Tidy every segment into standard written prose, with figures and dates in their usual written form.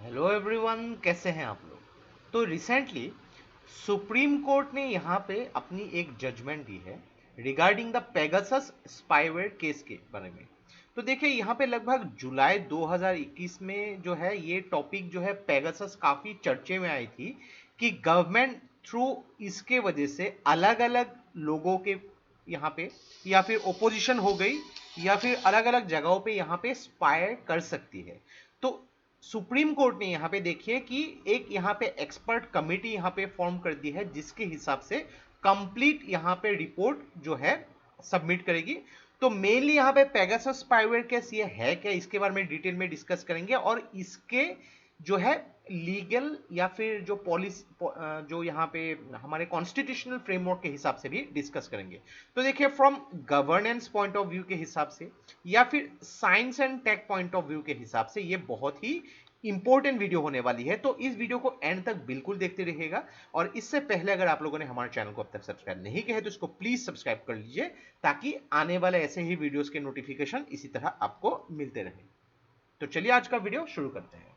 Hello everyone, कैसे हैं आप लोग। तो रिसेंटली सुप्रीम कोर्ट ने यहाँ पे अपनी एक जजमेंट दी है regarding the Pegasus spyware case के बारे में। तो देखिए, यहाँ पे लगभग जुलाई 2021 में जो है ये टॉपिक जो है पेगासस काफ़ी चर्चे में आई थी कि गवर्नमेंट थ्रू इसके वजह से अलग अलग लोगों के यहाँ पे या फिर ओपोजिशन हो गई या फिर अलग अलग जगहों पे यहाँ पे स्पाई कर सकती है। तो सुप्रीम कोर्ट ने यहाँ पे देखिए कि एक यहाँ पे एक्सपर्ट कमेटी यहाँ पे फॉर्म कर दी है जिसके हिसाब से कंप्लीट यहाँ पे रिपोर्ट जो है सबमिट करेगी। तो मेनली यहाँ पे पेगासस स्पाईवेयर केस ये है क्या, इसके बारे में डिटेल में डिस्कस करेंगे और इसके जो है लीगल या फिर जो पॉलिसी जो यहाँ पे हमारे कॉन्स्टिट्यूशनल फ्रेमवर्क के हिसाब से भी डिस्कस करेंगे। तो देखिए, from governance point of view के हिसाब से या फिर science and tech point of view के हिसाब से ये बहुत ही इंपॉर्टेंट वीडियो होने वाली है। तो इस वीडियो को एंड तक बिल्कुल देखते रहिएगा। और इससे पहले अगर आप लोगों ने हमारे चैनल को अब तक सब्सक्राइब नहीं किया है तो इसको प्लीज सब्सक्राइब कर लीजिए ताकि आने वाले ऐसे ही वीडियोस के नोटिफिकेशन इसी तरह आपको मिलते रहे। तो चलिए आज का वीडियो शुरू करते हैं।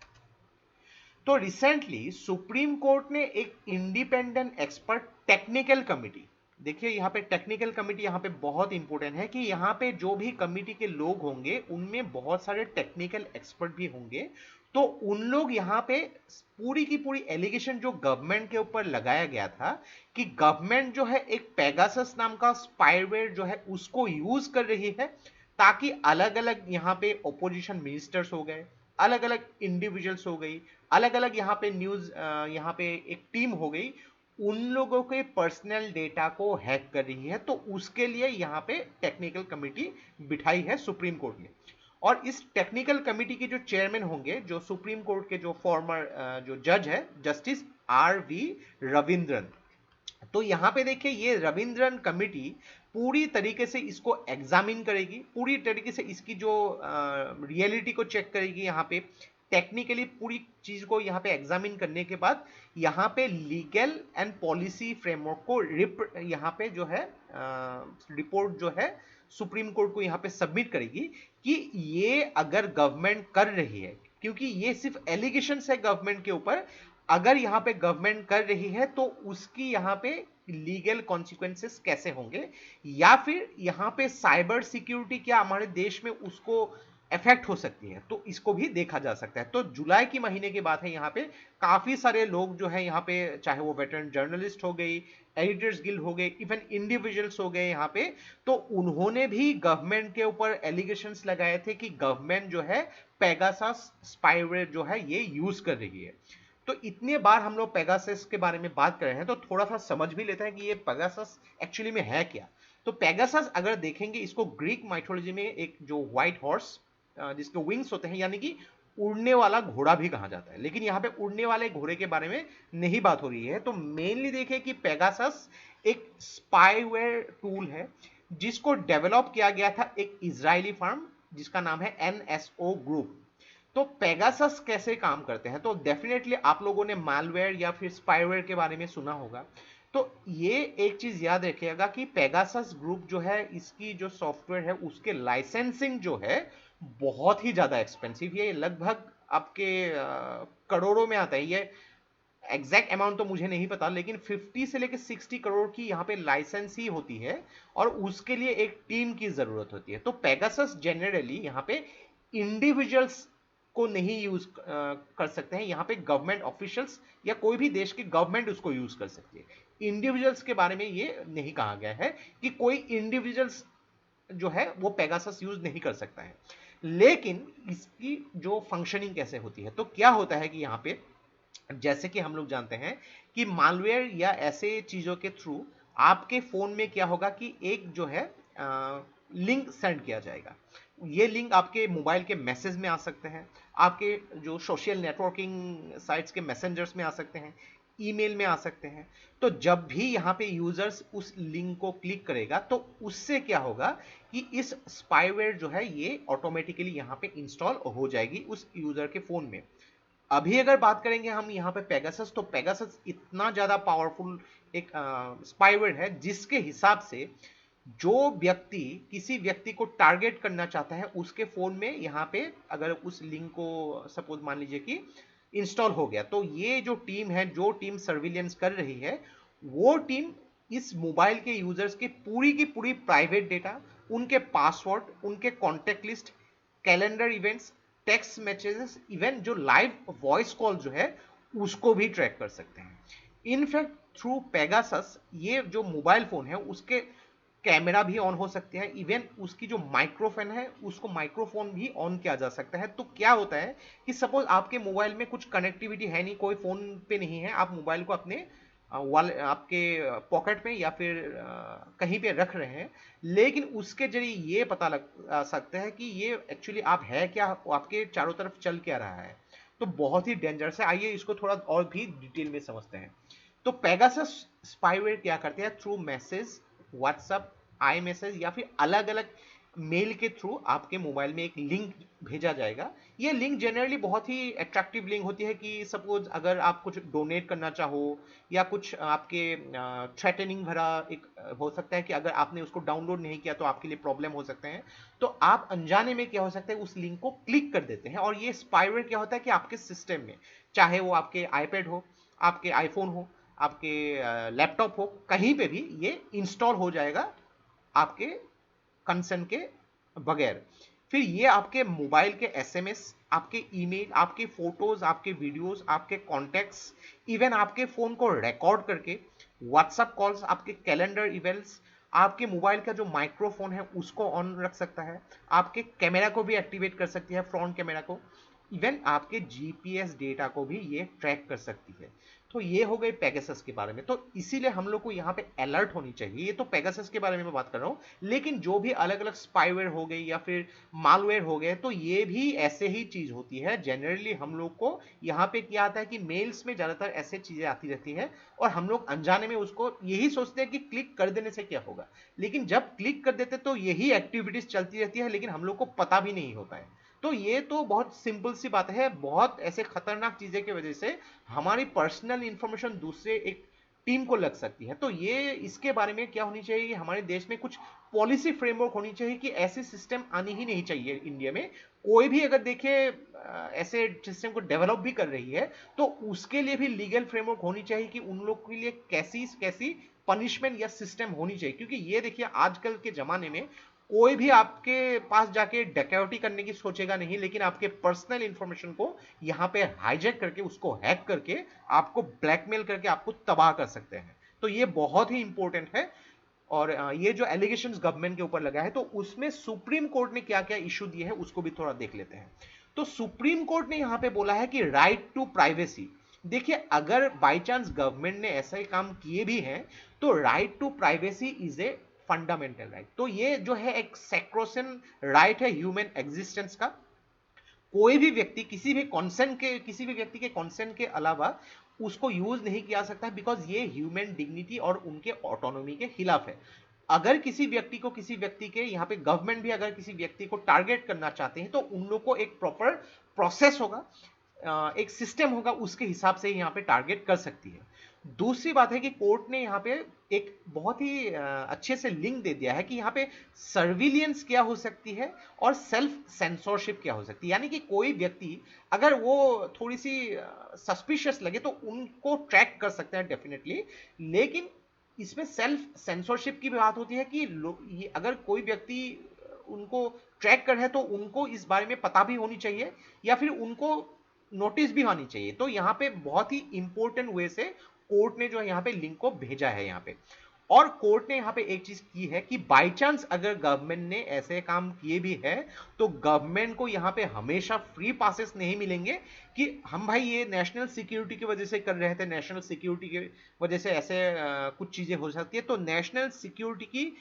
तो रिसेंटली सुप्रीम कोर्ट ने एक इंडिपेंडेंट एक्सपर्ट टेक्निकल कमिटी, देखिए यहाँ पे टेक्निकल कमिटी यहाँ पे बहुत इंपॉर्टेंट है कि यहाँ पे जो भी कमिटी के लोग होंगे उनमें बहुत सारे टेक्निकल एक्सपर्ट भी होंगे। तो उन लोग यहाँ पे पूरी की पूरी एलिगेशन जो गवर्नमेंट के ऊपर लगाया गया था कि गवर्नमेंट जो है एक पेगासस नाम का स्पाईवेयर जो है उसको यूज कर रही है ताकि अलग अलग यहाँ पे ओपोजिशन मिनिस्टर्स हो गए, अलग अलग इंडिविजुअल्स हो गई, अलग अलग यहाँ पे न्यूज यहाँ पे एक टीम हो गई, उन लोगों के पर्सनल डेटा को हैक कर रही है। तो उसके लिए यहाँ पे टेक्निकल कमिटी बिठाई है सुप्रीम कोर्ट ने। और इस टेक्निकल कमिटी के जो चेयरमैन होंगे, जो सुप्रीम कोर्ट के जो फॉर्मर जो जज है, जस्टिस RV रविंद्रन। तो यहाँ पे देखिए, ये रविंद्रन कमिटी पूरी तरीके से इसको एग्जामिन करेगी, पूरी तरीके से इसकी जो रियलिटी को चेक करेगी। यहाँ पे टेक्निकली पूरी चीज को यहाँ पे एग्जामिन करने के बाद यहाँ पे लीगल एंड पॉलिसी फ्रेमवर्क को यहाँ पे जो है रिपोर्ट जो है सुप्रीम कोर्ट को यहाँ पे सबमिट करेगी कि ये अगर गवर्नमेंट कर रही है, क्योंकि ये सिर्फ एलिगेशन है गवर्नमेंट के ऊपर, अगर यहाँ पे गवर्नमेंट कर रही है तो उसकी यहाँ पे लीगल कॉन्सिक्वेंसेस कैसे होंगे, या फिर यहाँ पे साइबर सिक्योरिटी क्या हमारे देश में उसको इफेक्ट हो सकती है, तो इसको भी देखा जा सकता है। तो जुलाई की महीने की बात है, यहाँ पे काफी सारे लोग जो है यहाँ पे, चाहे वो वेटरन जर्नलिस्ट हो गई, एडिटर्स गिल्ड हो गए, इवन इंडिविजुअल्स हो गए यहाँ पे, तो उन्होंने भी गवर्नमेंट के ऊपर एलिगेशंस लगाए थे कि गवर्नमेंट जो है पेगासस स्पाईवेयर जो है ये यूज कर रही है। तो इतने बार हम लोग पेगासस के बारे में बात कर रहे हैं तो थोड़ा सा समझ भी लेते हैं कि ये पेगासस एक्चुअली में है क्या। तो पेगासस अगर देखेंगे, इसको ग्रीक माइथोलॉजी में एक जो व्हाइट हॉर्स जिसके विंग्स होते हैं, यानी कि उड़ने वाला घोड़ा भी कहा जाता है, लेकिन यहाँ पे उड़ने वाले घोड़े के बारे में नहीं बात हो रही है। तो मेनली देखिए कि पेगासस एक स्पाईवेयर टूल है जिसको डेवलप किया गया था एक इजरायली फर्म जिसका नाम है NSO ग्रुप। तो पेगासस कैसे काम करते हैं, तो डेफिनेटली आप लोगों ने मालवेयर या फिर स्पाईवेयर के बारे में सुना होगा। तो ये एक चीज याद रखिएगा कि पेगासस ग्रुप जो है, इसकी जो सॉफ्टवेयर है उसके लाइसेंसिंग जो है बहुत ही ज्यादा एक्सपेंसिव है। लगभग आपके करोड़ों में आता है। ये एग्जैक्ट अमाउंट तो मुझे नहीं पता, लेकिन 50 से लेकर 60 करोड़ की यहाँ पे लाइसेंस ही होती है और उसके लिए एक टीम की जरूरत होती है। तो पेगासस जनरली यहाँ पे इंडिविजुअल्स को नहीं यूज कर सकते हैं, यहाँ पे गवर्नमेंट ऑफिशियल्स या कोई भी देश की गवर्नमेंट उसको यूज कर सकती है। इंडिविजुअल्स के बारे में ये नहीं कहा गया है कि कोई इंडिविजुअल्स जो है वो पेगासस यूज नहीं कर सकता है। लेकिन इसकी जो फंक्शनिंग कैसे होती है, तो क्या होता है कि यहाँ पे जैसे कि हम लोग जानते हैं कि मालवेयर या ऐसे चीजों के थ्रू आपके फोन में क्या होगा कि एक जो है लिंक सेंड किया जाएगा। ये लिंक आपके मोबाइल के मैसेज में आ सकते हैं, आपके जो सोशल नेटवर्किंग साइट्स के मैसेंजर्स में आ सकते हैं, ईमेल में आ सकते हैं। तो जब भी यहाँ पे यूजर्स उस लिंक को क्लिक करेगा तो उससे क्या होगा कि इस स्पाईवेयर जो है ये ऑटोमेटिकली यहाँ पे इंस्टॉल हो जाएगी उस यूजर के फोन में। अभी अगर बात करेंगे हम यहाँ पे पेगासस, तो पेगासस इतना ज्यादा पावरफुल एक स्पाईवेयर है जिसके हिसाब से जो व्यक्ति किसी व्यक्ति को टारगेट करना चाहता है उसके फोन में यहाँ पे अगर उस लिंक को सपोज मान लीजिए कि इंस्टॉल हो गया, तो ये जो टीम है, जो टीम सर्विलेंस कर रही है, वो टीम इस मोबाइल के यूजर्स की पूरी प्राइवेट डेटा, उनके पासवर्ड, उनके contact list, calendar events, text messages, even जो लाइव वॉइस कॉल जो है उसको भी ट्रैक कर सकते हैं। इनफैक्ट थ्रू पेगासस ये जो मोबाइल फोन है उसके कैमरा भी ऑन हो सकते हैं, इवन उसकी जो माइक्रोफोन है उसको माइक्रोफोन भी ऑन किया जा सकता है। तो क्या होता है कि सपोज आपके मोबाइल में कुछ कनेक्टिविटी है नहीं, कोई फोन पे नहीं है, आप मोबाइल को अपने आपके पॉकेट में या फिर कहीं पे रख रहे हैं, लेकिन उसके जरिए ये पता लग सकता है कि ये एक्चुअली आप है क्या, आपके चारों तरफ चल क्या रहा है। तो बहुत ही डेंजरस है। आइए इसको थोड़ा और भी डिटेल में समझते हैं। तो पेगासस स्पाईवेयर क्या करते हैं, through message, WhatsApp, I message या फिर अलग अलग मेल के थ्रू आपके मोबाइल में एक लिंक भेजा जाएगा। ये लिंक जनरली बहुत ही अट्रैक्टिव लिंक होती है कि सपोज अगर आप कुछ डोनेट करना चाहो या कुछ आपके थ्रेटनिंग भरा एक हो सकता है कि अगर आपने उसको डाउनलोड नहीं किया तो आपके लिए प्रॉब्लम हो सकते हैं, तो आप अनजाने में क्या हो सकता है उस लिंक को क्लिक कर देते हैं, और ये स्पाईवेयर क्या होता है कि आपके सिस्टम में, चाहे वो आपके आईपैड हो, आपके आईफोन हो, आपके लैपटॉप हो, कहीं पे भी ये इंस्टॉल हो जाएगा आपके कंसर्न के बगैर। फिर ये आपके मोबाइल के एसएमएस, आपके ईमेल, आपके फोटोज, आपके वीडियोस, आपके कॉन्टैक्ट्स, इवन आपके फोन को रिकॉर्ड करके व्हाट्सएप कॉल्स, आपके कैलेंडर इवेंट्स, आपके मोबाइल का जो माइक्रोफोन है उसको ऑन रख सकता है, आपके कैमरा को भी एक्टिवेट कर सकती है, फ्रंट कैमरा को, इवन आपके जीपीएस डेटा को भी ये ट्रैक कर सकती है। तो ये हो गई पेगासस के बारे में। तो इसीलिए हम लोग को यहाँ पे अलर्ट होनी चाहिए। ये तो पेगासस के बारे में मैं बात कर रहा हूँ, लेकिन जो भी अलग अलग स्पाईवेयर हो गई या फिर मालवेयर हो गए, तो ये भी ऐसे ही चीज होती है। जनरली हम लोग को यहाँ पे क्या आता है कि मेल्स में ज्यादातर ऐसे चीजें आती रहती है, और हम लोग अनजाने में उसको यही सोचते हैं कि क्लिक कर देने से क्या होगा, लेकिन जब क्लिक कर देते तो यही एक्टिविटीज चलती रहती है, लेकिन हम लोग को पता भी नहीं होता है। तो ये तो बहुत सिंपल सी बात है। बहुत ऐसे खतरनाक चीजें की वजह से हमारी पर्सनल इंफॉर्मेशन दूसरे एक टीम को लग सकती है। तो ये इसके बारे में क्या होनी चाहिए, हमारे देश में कुछ पॉलिसी फ्रेमवर्क होनी चाहिए कि ऐसे सिस्टम आनी ही नहीं चाहिए इंडिया में। कोई भी अगर देखे ऐसे सिस्टम को डेवलप भी कर रही है तो उसके लिए भी लीगल फ्रेमवर्क होनी चाहिए कि उन लोग के लिए कैसी कैसी पनिशमेंट या सिस्टम होनी चाहिए। क्योंकि ये देखिए आजकल के जमाने में कोई भी आपके पास जाके डकैती करने की सोचेगा नहीं, लेकिन आपके पर्सनल इंफॉर्मेशन को यहाँ पे हाईजैक करके, उसको हैक करके, आपको ब्लैकमेल करके आपको तबाह कर सकते हैं। तो ये बहुत ही इंपॉर्टेंट है। और ये जो एलिगेशंस गवर्नमेंट के ऊपर लगा है, तो उसमें सुप्रीम कोर्ट ने क्या क्या इशू दिए हैं उसको भी थोड़ा देख लेते हैं। तो सुप्रीम कोर्ट ने यहां पे बोला है कि राइट टू प्राइवेसी। देखिए अगर बाई चांस गवर्नमेंट ने ऐसे काम किए भी हैं, तो right to privacy is a fundamental right. तो ये जो है एक सैक्रोसेंट राइट है ह्यूमन एग्जिस्टेंस का। कोई भी व्यक्ति किसी भी व्यक्ति के कॉन्सेंट के अलावा उसको यूज नहीं किया सकता, बिकॉज ये ह्यूमन डिग्निटी और उनके ऑटोनॉमी के खिलाफ है। अगर किसी व्यक्ति के यहाँ पे गवर्नमेंट भी अगर किसी व्यक्ति को टारगेट करना चाहते हैं तो उन लोग को एक प्रॉपर प्रोसेस होगा, एक सिस्टम होगा, उसके हिसाब से यहाँ पे टारगेट कर सकती है। दूसरी बात है कि कोर्ट ने यहाँ पे एक बहुत ही अच्छे से लिंक दे दिया है कि यहाँ पे सर्विलियंस क्या हो सकती है और सेल्फ सेंसरशिप क्या हो सकती है। यानी कि कोई व्यक्ति अगर वो थोड़ी सी सस्पिशियस लगे तो उनको ट्रैक कर सकते हैं डेफिनेटली, लेकिन इसमें सेल्फ सेंसरशिप की भी बात होती है कि अगर कोई व्यक्ति उनको ट्रैक कर रहा है तो उनको इस बारे में पता भी होनी चाहिए या फिर उनको नोटिस भी आनी चाहिए। तो यहाँ पे बहुत ही इंपॉर्टेंट वे से कोर्ट ने जो है यहाँ पे लिंक को भेजा है यहाँ पे। और कोर्ट ने यहाँ पे एक चीज की है कि बाय चांस अगर गवर्नमेंट ने ऐसे काम किए भी है तो गवर्नमेंट को यहाँ पे हमेशा फ्री पासेस नहीं मिलेंगे कि हम भाई ये नेशनल सिक्योरिटी की वजह से कर रहे थे, नेशनल सिक्योरिटी की वजह से ऐसे कुछ चीजें हो सकती है। तो नेशनल सिक्योरिटी की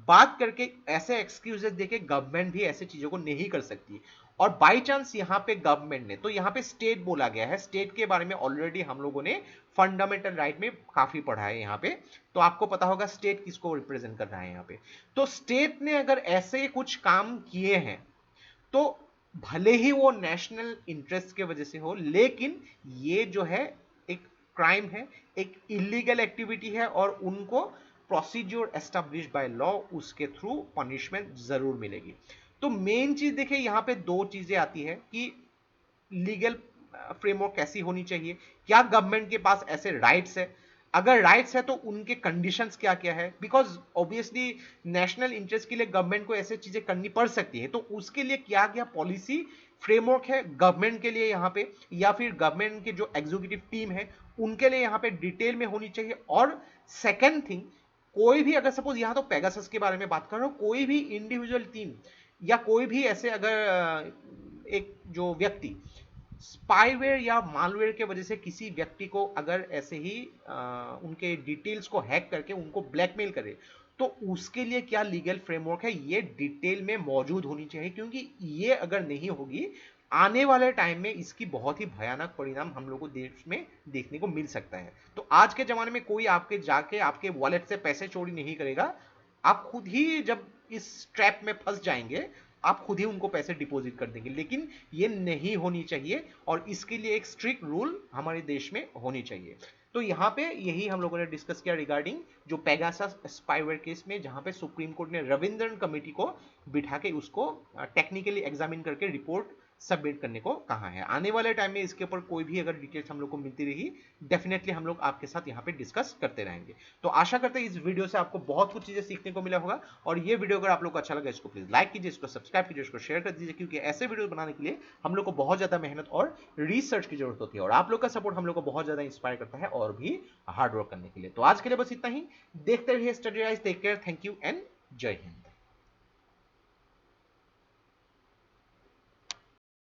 बात करके ऐसे एक्सक्यूजेस देके गवर्नमेंट भी ऐसे चीजों को नहीं कर सकती। और बाय चांस यहाँ पे गवर्नमेंट ने, तो यहाँ पे स्टेट बोला गया है, स्टेट के बारे में ऑलरेडी हम लोगों ने फंडामेंटल राइट में काफी पढ़ा है यहाँ पे, तो आपको पता होगा स्टेट किसको रिप्रेजेंट कर रहा है यहाँ पे। तो स्टेट ने अगर ऐसे कुछ काम किए हैं तो भले ही वो नेशनल इंटरेस्ट के वजह से हो, लेकिन ये जो है एक क्राइम है, एक इलीगल एक्टिविटी है, और उनको प्रोसीड्योर एस्टैब्लिश बाय लॉ उसके थ्रू पनिशमेंट जरूर मिलेगी। तो मेन चीज देखिए यहाँ पे दो चीजें आती है कि लीगल फ्रेमवर्क कैसी होनी चाहिए, क्या गवर्नमेंट के पास ऐसे राइट्स है, अगर राइट्स है तो उनके कंडीशंस क्या क्या है, बिकॉज ऑब्वियसली नेशनल इंटरेस्ट के लिए गवर्नमेंट को ऐसे चीजें करनी पड़ सकती है, तो उसके लिए क्या क्या पॉलिसी फ्रेमवर्क है गवर्नमेंट के लिए यहाँ पे, या फिर गवर्नमेंट के जो एग्जीक्यूटिव टीम है उनके लिए यहाँ पे डिटेल में होनी चाहिए। और सेकेंड थिंग, कोई भी अगर सपोज यहाँ तो पेगासस के बारे में बात कर रहा हूँ, कोई भी इंडिविजुअल टीम या कोई भी ऐसे अगर एक जो व्यक्ति स्पाईवेयर या मालवेयर के वजह से किसी व्यक्ति को अगर ऐसे ही उनके डिटेल्स को हैक करके उनको ब्लैकमेल करे, तो उसके लिए क्या लीगल फ्रेमवर्क है ये डिटेल में मौजूद होनी चाहिए, क्योंकि ये अगर नहीं होगी आने वाले टाइम में इसकी बहुत ही भयानक परिणाम हम लोग को देश में देखने को मिल सकता है। तो आज के जमाने में कोई आपके जाके आपके वॉलेट से पैसे चोरी नहीं करेगा, आप खुद ही जब इस ट्रैप में फंस जाएंगे आप खुद ही उनको पैसे डिपॉजिट कर देंगे, लेकिन ये नहीं होनी चाहिए और इसके लिए एक स्ट्रिक्ट रूल हमारे देश में होनी चाहिए। तो यहाँ पे यही हम लोगों ने डिस्कस किया रिगार्डिंग जो पेगासस स्पाईवेयर केस में, जहां पे सुप्रीम कोर्ट ने रविंद्रन कमेटी को बिठा के उसको टेक्निकली एग्जामिन करके रिपोर्ट सबमिट करने को कहा है। आने वाले टाइम में इसके ऊपर कोई भी अगर डिटेल्स हम लोग को मिलती रही, डेफिनेटली हम लोग आपके साथ यहाँ पे डिस्कस करते रहेंगे। तो आशा करते हैं इस वीडियो से आपको बहुत कुछ चीजें सीखने को मिला होगा, और ये वीडियो अगर आप लोग को अच्छा लगा इसको प्लीज लाइक कीजिए, इसको सब्सक्राइब कीजिए, इसको शेयर कर दीजिए, क्योंकि ऐसे वीडियो बनाने के लिए हम लोग को बहुत ज्यादा मेहनत और रिसर्च की जरूरत होती है, और आप लोग का सपोर्ट हम लोग को बहुत ज्यादा इंस्पायर करता है और भी हार्ड वर्क करने के लिए। तो आज के लिए बस इतना ही, देखते रहिए Study Rise, take care, thank you and जय हिंद।